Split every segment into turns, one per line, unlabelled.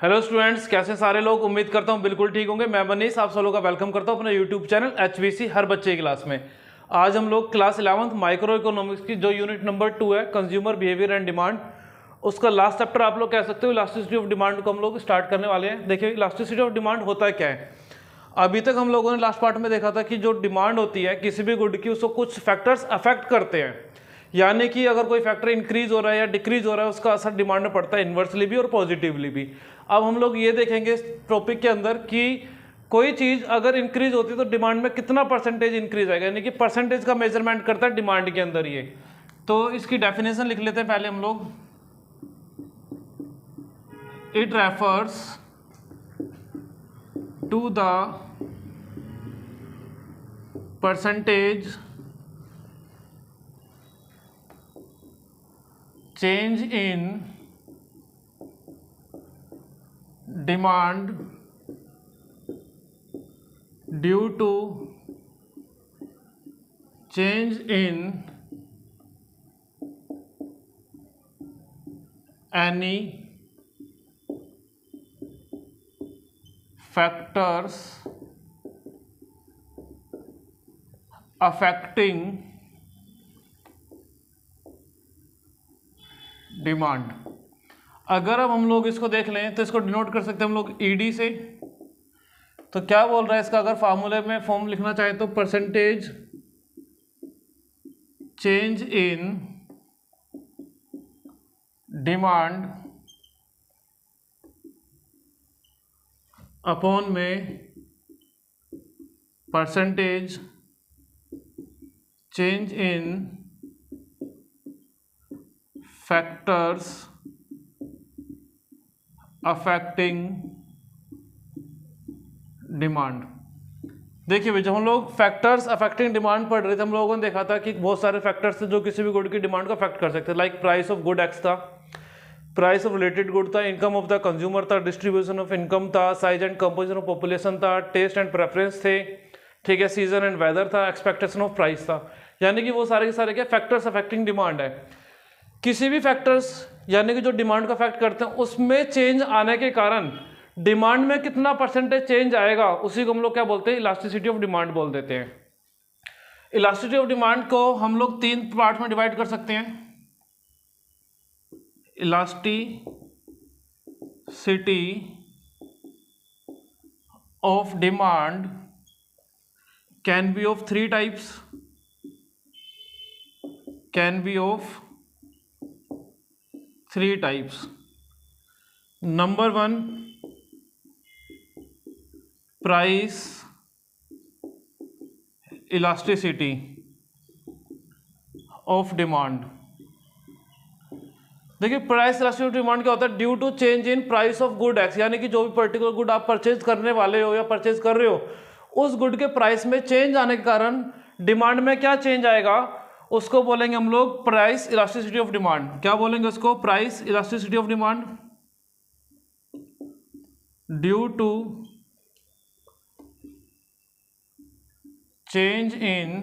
Hello students, कैसे सारे लोग। उम्मीद करता हूँ बिल्कुल ठीक होंगे। मैं मनीष आप सब लोगों का वेलकम करता हूँ अपने यूट्यूब चैनल HVC हर बच्चे की क्लास में। आज हम लोग क्लास 11th माइक्रो इकोनॉमिक्स की जो यूनिट नंबर 2 है कंज्यूमर बिहेवियर एंड डिमांड, उसका लास्ट चैप्टर आप लोग कह सकते हो इलास्टिसिटी ऑफ डिमांड को हम लोग स्टार्ट करने वाले हैं। देखिए इलास्टिसिटी ऑफ डिमांड होता है क्या है। अभी तक हम लोगों ने लास्ट पार्ट में देखा था कि जो डिमांड होती है किसी भी गुड की, उसको कुछ फैक्टर्स अफेक्ट करते हैं। यानी कि अगर कोई फैक्टर इंक्रीज हो रहा है या डिक्रीज हो रहा है, उसका असर डिमांड में पड़ता है इन्वर्सली भी और पॉजिटिवली भी। अब हम लोग ये देखेंगे इस टॉपिक के अंदर कि कोई चीज़ अगर इंक्रीज होती है तो डिमांड में कितना परसेंटेज इंक्रीज आएगा, यानी कि परसेंटेज का मेजरमेंट करता है डिमांड के अंदर ये। तो इसकी डेफिनेशन लिख लेते हैं पहले हम लोग। It refers to the percentage change in demand due to change in any factors affecting demand. अगर अब हम लोग इसको देख लें तो इसको डिनोट कर सकते हैं हम लोग ईडी से। तो क्या बोल रहा है इसका, अगर फार्मूले में फॉर्म लिखना चाहे तो percentage change in demand upon में percentage change in factors affecting demand. देखिए भाई, जब हम लोग फैक्टर्स अफेक्टिंग डिमांड पढ़ रहे थे, हम लोगों ने देखा था कि बहुत सारे फैक्टर्स थे जो किसी भी गुड की डिमांड को अफेक्ट कर सकते हैं। Like price of good x था, प्राइस ऑफ रिलेटेड गुड था, इनकम ऑफ द कंज्यूमर था, डिस्ट्रीब्यूशन ऑफ इनकम था, size and composition of population था, टेस्ट एंड प्रेफरेंस थे, ठीक है, सीजन एंड वेदर था, एक्सपेक्टेशन ऑफ प्राइस था। यानी कि वो सारे के सारे क्या फैक्टर्स अफेक्टिंग डिमांड है। किसी भी फैक्टर्स यानी कि जो डिमांड को अफेक्ट करते हैं, उसमें चेंज आने के कारण डिमांड में कितना परसेंटेज चेंज आएगा, उसी को हम लोग क्या बोलते हैं, इलास्टिसिटी ऑफ डिमांड बोल देते हैं। इलास्टिसिटी ऑफ डिमांड को हम लोग 3 पार्ट में डिवाइड कर सकते हैं। Elasticity of demand can be of 3 types, can be of 3 types. Number 1, price elasticity of demand. देखिए प्राइस इलास्टिसिटी ऑफ डिमांड क्या होता है, due to change in price of good X, यानी कि जो भी पर्टिकुलर गुड आप परचेज करने वाले हो या परचेज कर रहे हो, उस गुड के प्राइस में चेंज आने के कारण डिमांड में क्या चेंज आएगा, उसको बोलेंगे हम लोग प्राइस इलास्टिसिटी ऑफ डिमांड। क्या बोलेंगे उसको, price elasticity of demand. Due to change in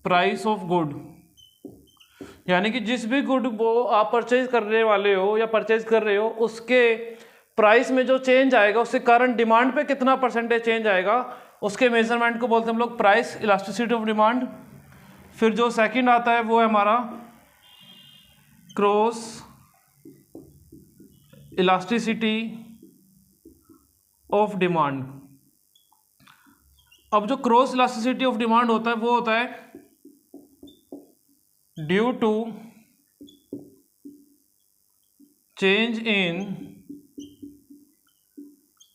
price of good, यानी कि जिस भी गुड वो आप परचेज करने वाले हो या परचेज कर रहे हो, उसके प्राइस में जो चेंज आएगा उसके कारण डिमांड पे कितना परसेंटेज चेंज आएगा, उसके मेजरमेंट को बोलते हैं हम लोग प्राइस इलास्टिसिटी ऑफ डिमांड। फिर जो सेकंड आता है वो है हमारा क्रॉस इलास्टिसिटी ऑफ डिमांड। अब जो क्रॉस इलास्टिसिटी ऑफ डिमांड होता है वो होता है due to change in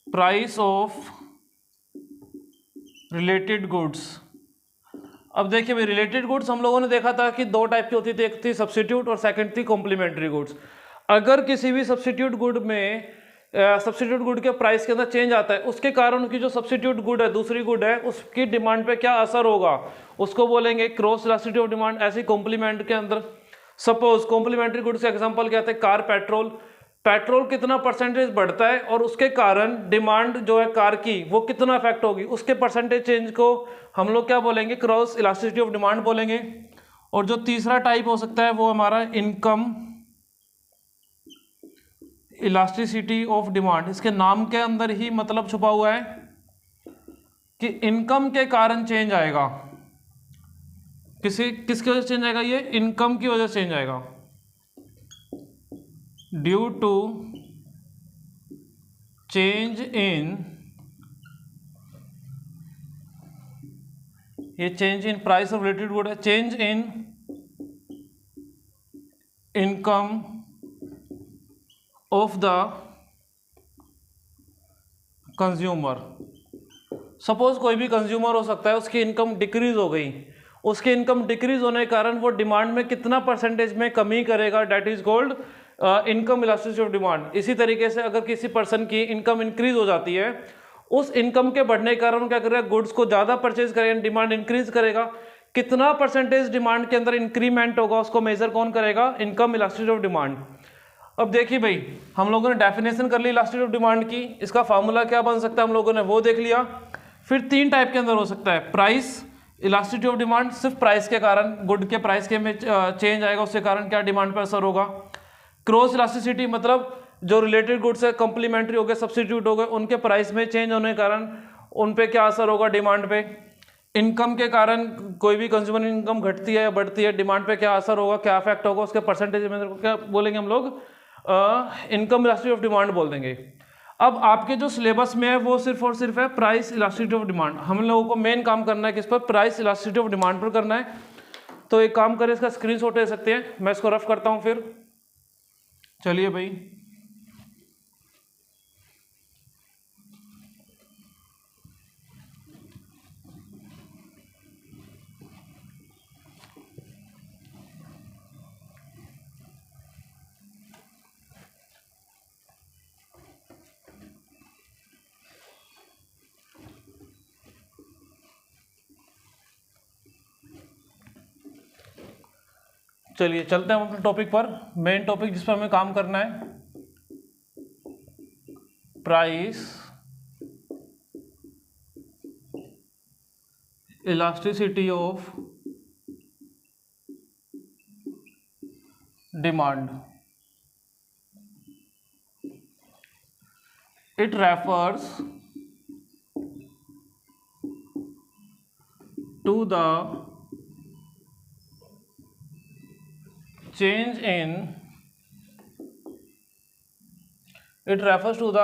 price of related goods. अब देखिए भाई, रिलेटेड गुड्स हम लोगों ने देखा था कि 2 टाइप की होती थी, एक थी सब्स्टिट्यूट और सेकंड थी कॉम्प्लीमेंट्री गुड्स। अगर किसी भी सब्स्टिट्यूट गुड में सब्स्टिट्यूट गुड के प्राइस के अंदर चेंज आता है, उसके कारण उनकी जो सब्स्टिट्यूट गुड है, दूसरी गुड है, उसकी डिमांड पे क्या असर होगा, उसको बोलेंगे क्रॉस इलास्टिसिटी ऑफ डिमांड। ऐसी कॉम्प्लीमेंट के अंदर सपोज कॉम्प्लीमेंट्री गुड्स का एग्जांपल क्या था, कार पेट्रोल। पेट्रोल कितना परसेंटेज बढ़ता है और उसके कारण डिमांड जो है कार की वो कितना इफेक्ट होगी, उसके परसेंटेज चेंज को हम लोग क्या बोलेंगे, क्रॉस इलास्टिसिटी ऑफ डिमांड बोलेंगे। और जो तीसरा टाइप हो सकता है वो हमारा इनकम इलास्टिसिटी ऑफ डिमांड, इसके नाम के अंदर ही मतलब छुपा हुआ है कि इनकम के कारण चेंज आएगा। किसकी वजह से चेंज आएगा? ये इनकम की वजह से चेंज आएगा, ड्यू टू चेंज इन, ये change in price of related good है, change in income of the consumer. Suppose कोई भी कंज्यूमर हो सकता है, उसकी इनकम डिक्रीज हो गई, उसकी इनकम डिक्रीज होने के कारण वो डिमांड में कितना परसेंटेज में कमी करेगा, that is called income elasticity of demand. इसी तरीके से अगर किसी पर्सन की इनकम इंक्रीज हो जाती है, उस इनकम के बढ़ने के कारण क्या करेगा, गुड्स को ज़्यादा परचेज करेगा, डिमांड इंक्रीज करेगा। कितना परसेंटेज डिमांड के अंदर इंक्रीमेंट होगा, उसको मेजर कौन करेगा? Income elasticity of demand. अब देखिए भाई, हम लोगों ने डेफिनेशन कर ली इलास्टिसिटी ऑफ डिमांड की, इसका फार्मूला क्या बन सकता है हम लोगों ने वो देख लिया। फिर तीन टाइप के अंदर हो सकता है, प्राइस इलास्टिसिटी ऑफ डिमांड, सिर्फ प्राइस के कारण, गुड के प्राइस के में चेंज आएगा, उसके कारण क्या डिमांड पर असर होगा। क्रॉस इलास्टिसिटी, मतलब जो रिलेटेड गुड्स है कंप्लीमेंट्री हो गए, सब्स्टिट्यूट हो गए, उनके प्राइस में चेंज होने के कारण उन पे क्या असर होगा, डिमांड पे। इनकम के कारण कोई भी कंज्यूमर इनकम घटती है या बढ़ती है, डिमांड पे क्या असर होगा, क्या इफेक्ट होगा, उसके परसेंटेज में क्या बोलेंगे हम लोग, इनकम इलास्टिसिटी ऑफ डिमांड बोल देंगे। अब आपके जो सिलेबस में है वो सिर्फ और सिर्फ है प्राइस इलास्टिसिटी ऑफ डिमांड। हम लोगों को मेन काम करना है किस पर? प्राइस इलास्टिसिटी ऑफ डिमांड पर करना है। तो एक काम करें, इसका स्क्रीनशॉट ले सकते हैं, मैं इसको रफ करता हूँ फिर। चलिए भाई, चलिए चलते हैं हम अपने टॉपिक पर। मेन टॉपिक जिस पर हमें काम करना है, price elasticity of demand. It refers to the change in, it refers to the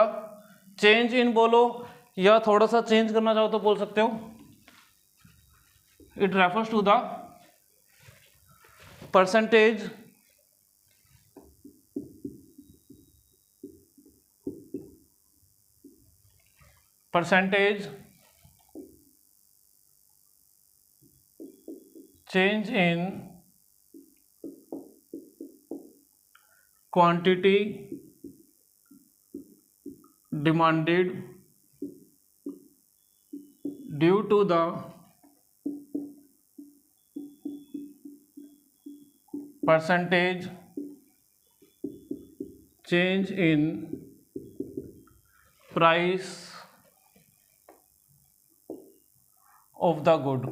change in बोलो, या थोड़ा सा चेंज करना चाहो तो बोल सकते हो, it refers to the percentage change in quantity demanded due to the percentage change in price of the good।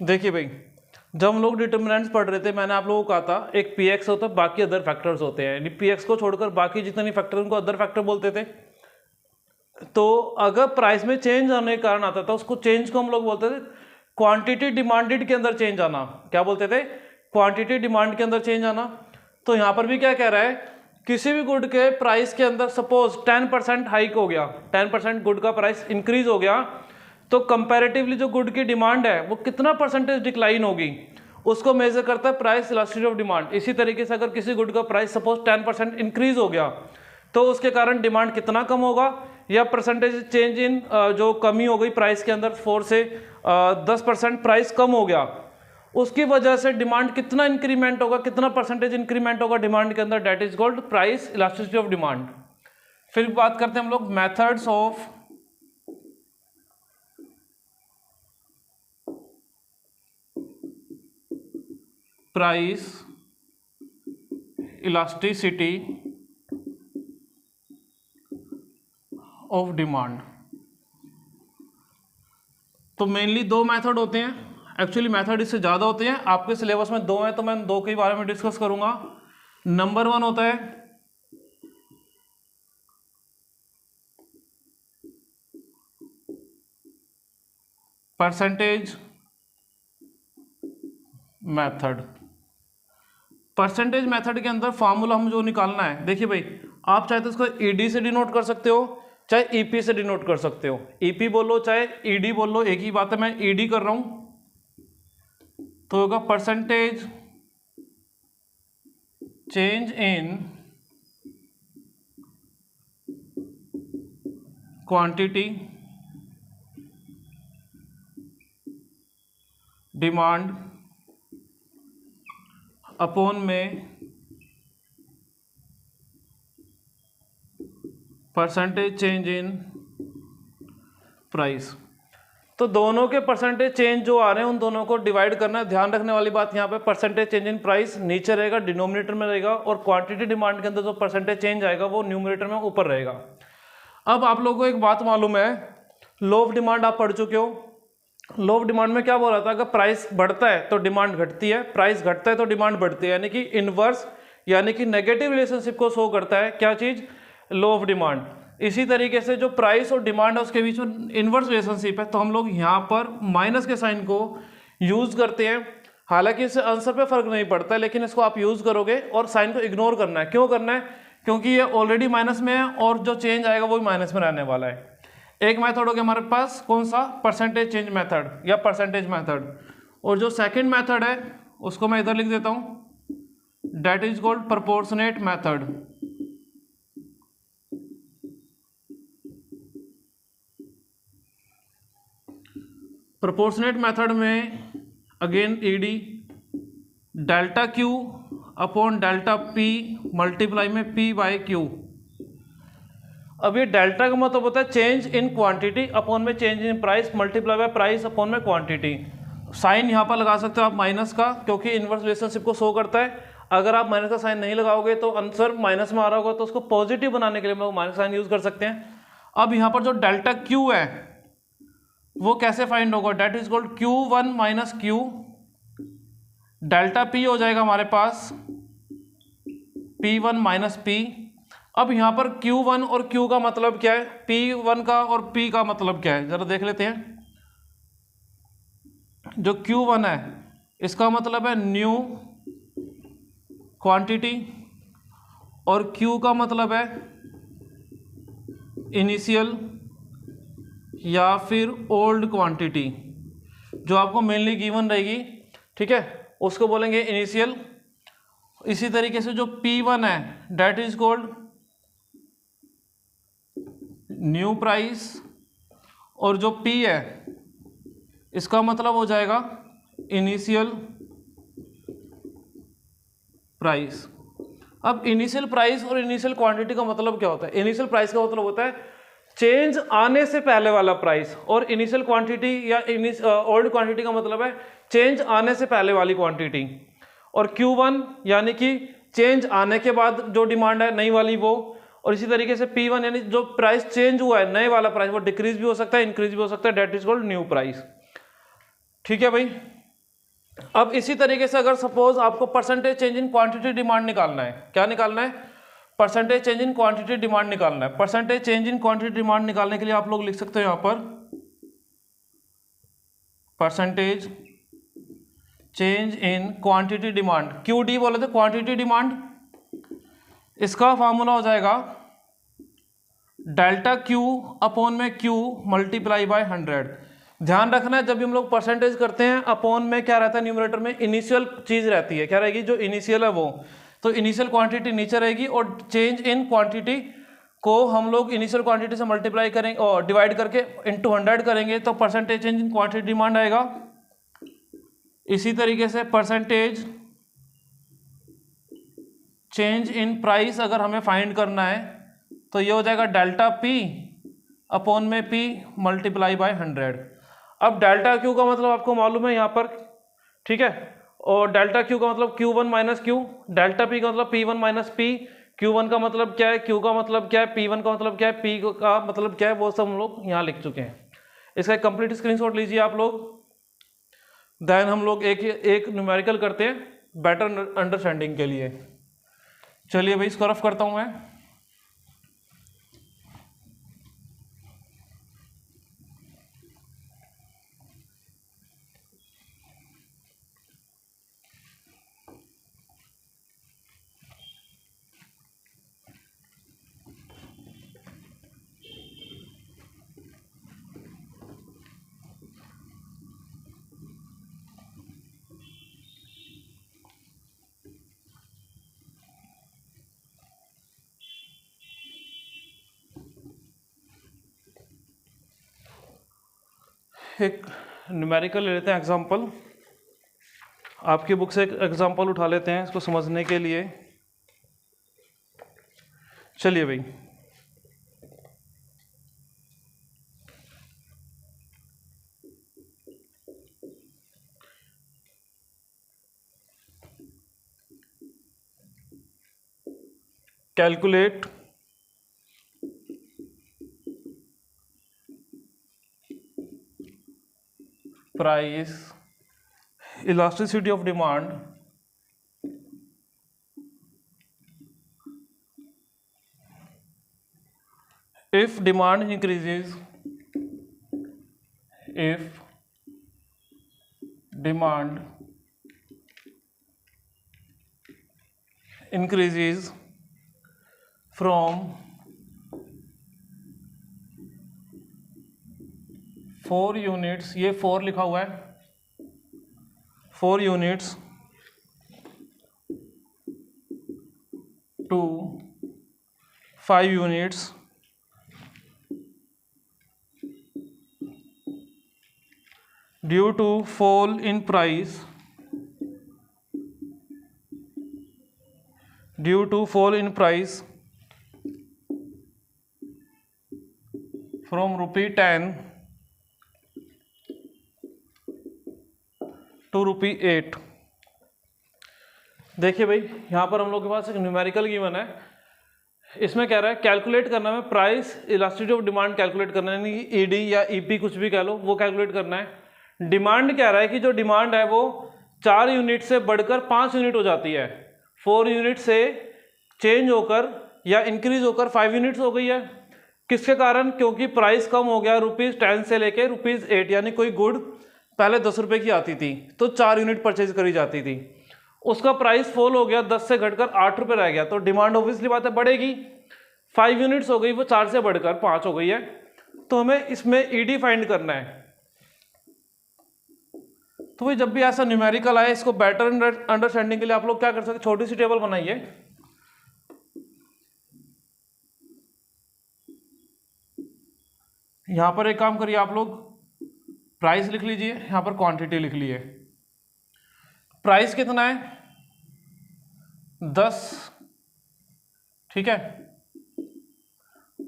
देखिए भाई, जब हम लोग डिटर्मिनेंट्स पढ़ रहे थे, मैंने आप लोगों को कहा था एक पी एक्स होता है, बाकी अदर फैक्टर्स होते हैं, यानी पी एक्स को छोड़कर बाकी जितने फैक्टर उनको अदर फैक्टर बोलते थे। तो अगर प्राइस में चेंज आने के कारण आता था, उसको चेंज को हम लोग बोलते थे क्वांटिटी डिमांडेड के अंदर चेंज आना। क्या बोलते थे? क्वांटिटी डिमांड के अंदर चेंज आना। तो यहाँ पर भी क्या कह रहा है, किसी भी गुड के प्राइस के अंदर सपोज 10% हाइक हो गया, 10% गुड का प्राइस इंक्रीज हो गया, तो कंपैरेटिवली जो गुड की डिमांड है वो कितना परसेंटेज डिक्लाइन होगी, उसको मेजर करता है प्राइस इलास्टिसिटी ऑफ डिमांड। इसी तरीके से अगर किसी गुड का प्राइस सपोज 10% इंक्रीज हो गया, तो उसके कारण डिमांड कितना कम होगा, या परसेंटेज चेंज इन जो कमी हो गई प्राइस के अंदर 4 से 10% प्राइस कम हो गया, उसकी वजह से डिमांड कितना इंक्रीमेंट होगा, कितना परसेंटेज इंक्रीमेंट होगा डिमांड के अंदर, that is called price elasticity of demand. फिर बात करते हैं हम लोग methods of price elasticity of demand. तो मेनली दो मेथड होते हैं, एक्चुअली मेथड इससे ज़्यादा होते हैं, आपके सिलेबस में दो हैं तो मैं दो के बारे में डिस्कस करूंगा। नंबर 1 होता है परसेंटेज मेथड। परसेंटेज मेथड के अंदर फॉर्मूला हम जो निकालना है, देखिए भाई, आप चाहे तो इसको ईडी से डिनोट कर सकते हो, चाहे ईपी से डिनोट कर सकते हो। ईपी बोलो चाहे ईडी बोलो, एक ही बात है। मैं ईडी कर रहा हूं तो होगा percentage change in quantity demand upon में परसेंटेज चेंज इन प्राइस। तो दोनों के परसेंटेज चेंज जो आ रहे हैं उन दोनों को डिवाइड करना है। ध्यान रखने वाली बात यहाँ पे, परसेंटेज चेंज इन प्राइस नीचे रहेगा, डिनोमिनेटर में रहेगा, और क्वांटिटी डिमांड के अंदर जो परसेंटेज चेंज आएगा वो न्यूमरेटर में ऊपर रहेगा। अब आप लोगों को एक बात मालूम है, लो ऑफ डिमांड आप पढ़ चुके हो। लो ऑफ डिमांड में क्या बोला था, अगर प्राइस बढ़ता है तो डिमांड घटती है, प्राइस घटता है तो डिमांड बढ़ती है, यानी कि इनवर्स यानी कि नेगेटिव रिलेशनशिप को शो करता है क्या चीज, लो ऑफ डिमांड। इसी तरीके से जो प्राइस और डिमांड है उसके बीच में इनवर्स रिलेशनशिप है, तो हम लोग यहाँ पर माइनस के साइन को यूज करते हैं। हालांकि इससे आंसर पे फर्क नहीं पड़ता है, लेकिन इसको आप यूज करोगे और साइन को इग्नोर करना है। क्यों करना है, क्योंकि ये ऑलरेडी माइनस में है और जो चेंज आएगा वो भी माइनस में रहने वाला है। एक मेथड हो गया हमारे पास, कौन सा, परसेंटेज चेंज मेथड या परसेंटेज मेथड। और जो सेकंड मेथड है उसको मैं इधर लिख देता हूं, that is called proportionate method. Proportionate method में again ED delta Q upon delta P multiply में पी बाय क्यू। अब ये डेल्टा का मतलब होता है चेंज इन क्वांटिटी अपॉन में change in price multiply by price upon में क्वांटिटी। साइन यहाँ पर लगा सकते हो आप माइनस का, क्योंकि इनवर्स रिलेशनशिप को शो करता है। अगर आप माइनस का साइन नहीं लगाओगे तो आंसर माइनस में आ रहा होगा, तो उसको पॉजिटिव बनाने के लिए हम लोग माइनस साइन यूज कर सकते हैं। अब यहाँ पर जो डेल्टा क्यू है वो कैसे फाइंड होगा, that is called Q1 minus Q. Delta P हो जाएगा हमारे पास P1 माइनस P। अब यहाँ पर Q1 और Q का मतलब क्या है, P1 का और P का मतलब क्या है, जरा देख लेते हैं। जो Q1 है इसका मतलब है न्यू क्वांटिटी और Q का मतलब है इनिशियल या फिर ओल्ड क्वांटिटी, जो आपको मेनली गिवन रहेगी, ठीक है, उसको बोलेंगे इनिशियल। इसी तरीके से जो P1 है that is called new price, और जो P है इसका मतलब हो जाएगा इनिशियल प्राइस। अब इनिशियल प्राइस और इनिशियल क्वांटिटी का मतलब क्या होता है, इनिशियल प्राइस का मतलब होता है चेंज आने से पहले वाला प्राइस, और इनिशियल क्वांटिटी या ओल्ड क्वांटिटी का मतलब है चेंज आने से पहले वाली क्वांटिटी। और Q1 यानी कि चेंज आने के बाद जो डिमांड है नई वाली वो, और इसी तरीके से P1 यानी जो प्राइस चेंज हुआ है नए वाला प्राइस, वो डिक्रीज भी हो सकता है इंक्रीज भी हो सकता है, that is called new price. ठीक है भाई। अब इसी तरीके से अगर सपोज आपको percentage change in quantity demand निकालना है, क्या निकालना है, percentage change in quantity demand निकालना है। Percentage change in quantity demand निकालने के लिए आप लोग लिख सकते हो यहां पर percentage change in quantity demand, QD बोले थे क्वांटिटी डिमांड। इसका फॉर्मूला हो जाएगा डेल्टा Q अपॉन में Q मल्टीप्लाई बाय 100। ध्यान रखना है जब भी हम लोग परसेंटेज करते हैं अपॉन में क्या रहता है, न्यूमरेटर में इनिशियल चीज रहती है, क्या रहेगी, जो इनिशियल है वो, तो इनिशियल क्वांटिटी नीचे रहेगी और चेंज इन क्वांटिटी को हम लोग इनिशियल क्वांटिटी से मल्टीप्लाई करेंगे और डिवाइड करके इनटू 100 करेंगे, तो percentage change in quantity demand आएगा। इसी तरीके से परसेंटेज चेंज इन प्राइस अगर हमें फाइंड करना है तो ये हो जाएगा डेल्टा P अपॉन में P मल्टीप्लाई बाय 100। अब डेल्टा Q का मतलब आपको मालूम है यहाँ पर, ठीक है, और डेल्टा Q का मतलब Q1 minus Q, delta P का मतलब P1 माइनस P। Q1 का मतलब क्या है, Q का मतलब क्या है, P1 का मतलब क्या है, P का मतलब क्या है, वो सब हम लोग यहाँ लिख चुके हैं। इसका एक कंप्लीट स्क्रीनशॉट लीजिए आप लोग। देन हम लोग एक न्यूमेरिकल करते हैं बेटर अंडरस्टैंडिंग के लिए। चलिए भाई इसको रफ करता हूं मैं। एक न्यूमेरिकल ले लेते हैं एग्जांपल। आपकी बुक से एक एग्जांपल उठा लेते हैं इसको समझने के लिए। चलिए भाई, calculate price elasticity of demand if demand increases, if demand increases from 4 units, ये 4 लिखा हुआ है, 4 units to 5 units due to fall in price, due to fall in price from ₹10 to ₹8। देखिए भाई, यहाँ पर हम लोग के पास एक न्यूमेरिकल गिवन है। इसमें कह रहा है कैलकुलेट करना है price elasticity of demand calculate करना है, यानी कि ईडी या ईपी कुछ भी कह लो, वो कैलकुलेट करना है। डिमांड कह रहा है कि जो डिमांड है वो 4 यूनिट से बढ़कर 5 यूनिट हो जाती है, 4 यूनिट से चेंज होकर या इंक्रीज होकर 5 यूनिट्स हो गई है। किसके कारण? क्योंकि प्राइस कम हो गया ₹10 से लेके ₹8, यानी कोई गुड पहले 10 रुपये की आती थी तो 4 यूनिट परचेज करी जाती थी, उसका प्राइस फॉल हो गया, 10 से घटकर 8 रुपये रह गया, तो डिमांड ऑब्वियसली बात है बढ़ेगी। 5 यूनिट्स हो गई, वो 4 से बढ़कर 5 हो गई है, तो हमें इसमें ईडी फाइंड करना है। तो भाई जब भी ऐसा न्यूमेरिकल आए, इसको बेटर अंडरस्टैंडिंग के लिए आप लोग क्या कर सकते, छोटी सी टेबल बनाइए। यहां पर एक काम करिए आप लोग, प्राइस लिख लीजिए, यहां पर क्वांटिटी लिख लीजिए। प्राइस कितना है? 10, ठीक है,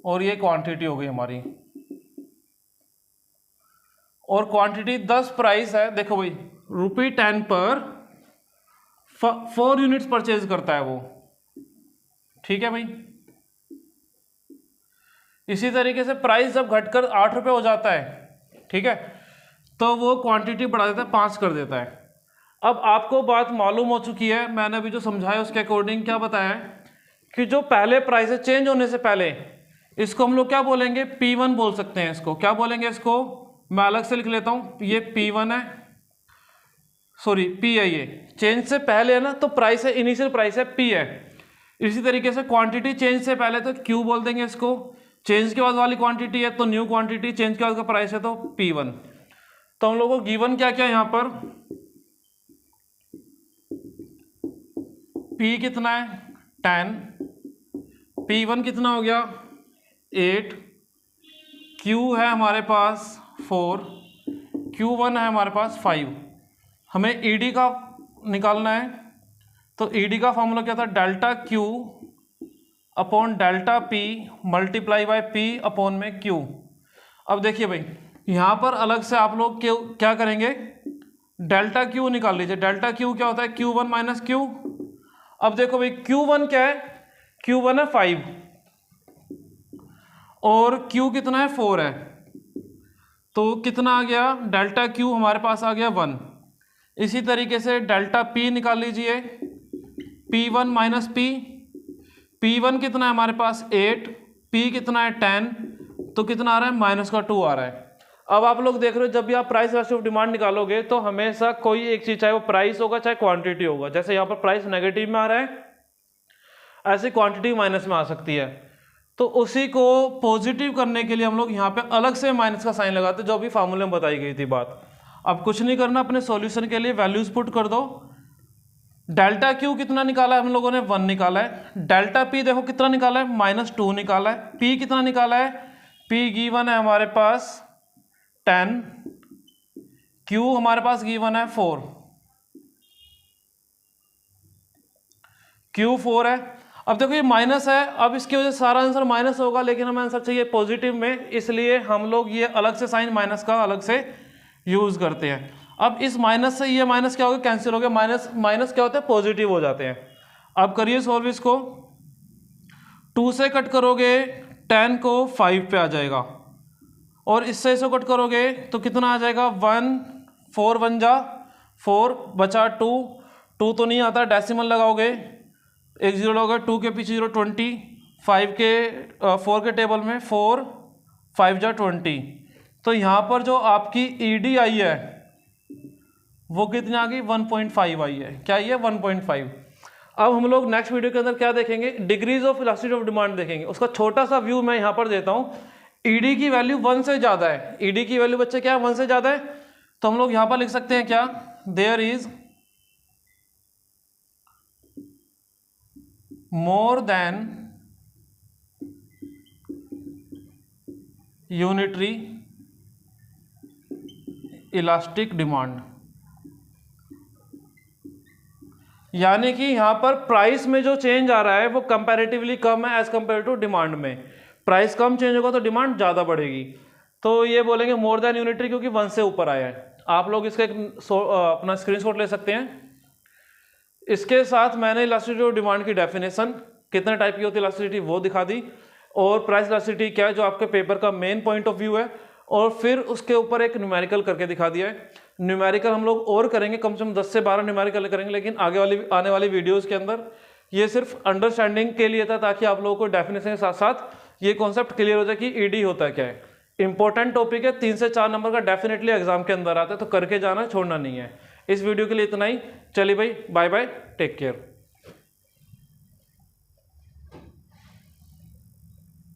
और ये क्वांटिटी हो गई हमारी, और क्वांटिटी 10 प्राइस है। देखो भाई ₹10 पर 4 यूनिट्स परचेज करता है वो, ठीक है भाई। इसी तरीके से प्राइस जब घटकर 8 रुपये हो जाता है, ठीक है, तो वो क्वांटिटी बढ़ा देता है, 5 कर देता है। अब आपको बात मालूम हो चुकी है, मैंने अभी जो समझाया उसके अकॉर्डिंग क्या बताया है कि जो पहले प्राइस चेंज होने से पहले, इसको हम लोग क्या बोलेंगे, P1 बोल सकते हैं। इसको क्या बोलेंगे, इसको मैं अलग से लिख लेता हूं, ये P1 है, सॉरी P है, ये चेंज से पहले है ना, तो प्राइस है, इनिशियल प्राइस है, P है। इसी तरीके से क्वांटिटी चेंज से पहले तो Q बोल देंगे इसको, चेंज के बाद वाली क्वांटिटी है तो न्यू क्वांटिटी, चेंज के बाद का प्राइस है तो P1। तो हम लोगों को गिवन क्या क्या यहां पर, P कितना है 10, P1 कितना हो गया 8, Q है हमारे पास 4, Q1 है हमारे पास 5। हमें ED का निकालना है, तो ED का फॉर्मूला क्या था, delta Q upon delta P multiply by P upon में Q। अब देखिए भाई यहाँ पर अलग से आप लोग क्या करेंगे, डेल्टा Q निकाल लीजिए। डेल्टा Q क्या होता है, Q1 माइनस Q। अब देखो भाई Q1 क्या है, Q1 है 5 और Q कितना है 4 है, तो कितना आ गया, डेल्टा Q हमारे पास आ गया 1। इसी तरीके से डेल्टा P निकाल लीजिए, P1 माइनस P, P1 कितना है हमारे पास 8, P कितना है 10, तो कितना आ रहा है -2 आ रहा है। अब आप लोग देख रहे हो जब भी आप प्राइस रेशियो ऑफ डिमांड निकालोगे तो हमेशा कोई एक चीज, चाहे वो प्राइस होगा चाहे क्वांटिटी होगा, जैसे यहाँ पर प्राइस नेगेटिव में आ रहा है ऐसे क्वांटिटी माइनस में आ सकती है, तो उसी को पॉजिटिव करने के लिए हम लोग यहाँ पे अलग से माइनस का साइन लगाते हैं, जो अभी फार्मूले में बताई गई थी बात। अब कुछ नहीं करना, अपने सॉल्यूशन के लिए वैल्यूज पुट कर दो। डेल्टा क्यू कितना निकाला है हम लोगों ने 1 निकाला है। डेल्टा पी देखो कितना निकाला है -2 निकाला है। पी कितना निकाला है, पी गिवन है हमारे पास 10, क्यू हमारे पास गिवन है 4, क्यू 4 है। अब देखो ये माइनस है, अब इसकी वजह से सारा आंसर माइनस होगा, लेकिन हमें आंसर चाहिए पॉजिटिव में, इसलिए हम लोग ये अलग से साइन माइनस का अलग से यूज करते हैं। अब इस माइनस से ये माइनस क्या हो गया, कैंसिल हो गया, माइनस माइनस क्या होता है, पॉजिटिव हो जाते हैं। अब करिए सॉल्व इसको, 2 से कट करोगे 10 को 5 पे आ जाएगा, और इससे इसको कट करोगे तो कितना आ जाएगा 1, 4 1 जा 4, बचा 2, 2 तो नहीं आता, डेसिमल लगाओगे, एक जीरो लगोगे, 2 के पीछे 0 20, 5 के 4 के टेबल में 4 5 जा 20, तो यहाँ पर जो आपकी ईडी आई है वो कितनी आ गई 1.5 आई है। क्या ये 1.5। अब हम लोग नेक्स्ट वीडियो के अंदर क्या देखेंगे, degrees of elasticity of demand देखेंगे। उसका छोटा सा व्यू मैं यहाँ पर देता हूँ। ईडी की वैल्यू 1 से ज़्यादा है, ईडी की वैल्यू बच्चे क्या है 1 से ज़्यादा है, तो हम लोग यहाँ पर लिख सकते हैं क्या, there is more than unitary elastic demand, यानी कि यहाँ पर प्राइस में जो चेंज आ रहा है वो कंपैरेटिवली कम है एज कंपेयर टू डिमांड में। प्राइस कम चेंज होगा तो डिमांड ज़्यादा बढ़ेगी, तो ये बोलेंगे मोर देन यूनिटरी, क्योंकि 1 से ऊपर आया है। आप लोग इसका अपना स्क्रीनशॉट ले सकते हैं। इसके साथ मैंने इलास्टिसिटी ऑफ डिमांड की डेफिनेशन, कितने टाइप की होती है इलास्टिसिटी वो दिखा दी, और प्राइस इलास्टिसिटी क्या है जो आपके पेपर का मेन पॉइंट ऑफ व्यू है, और फिर उसके ऊपर एक न्यूमेरिकल करके दिखा दिया है। न्यूमेरिकल हम लोग और करेंगे, कम से कम 10 से 12 न्यूमेरिकल करेंगे, लेकिन आने वाली वीडियोस के अंदर ये सिर्फ अंडरस्टैंडिंग के लिए था, ताकि आप लोगों को डेफिनेशन के साथ साथ ये कॉन्सेप्ट क्लियर हो जाए कि ईडी होता है क्या है। इंपॉर्टेंट टॉपिक है, 3 से 4 नंबर का डेफिनेटली एग्जाम के अंदर आता है, तो करके जाना, छोड़ना नहीं है। इस वीडियो के लिए इतना ही। चलिए भाई, बाय बाय, टेक केयर।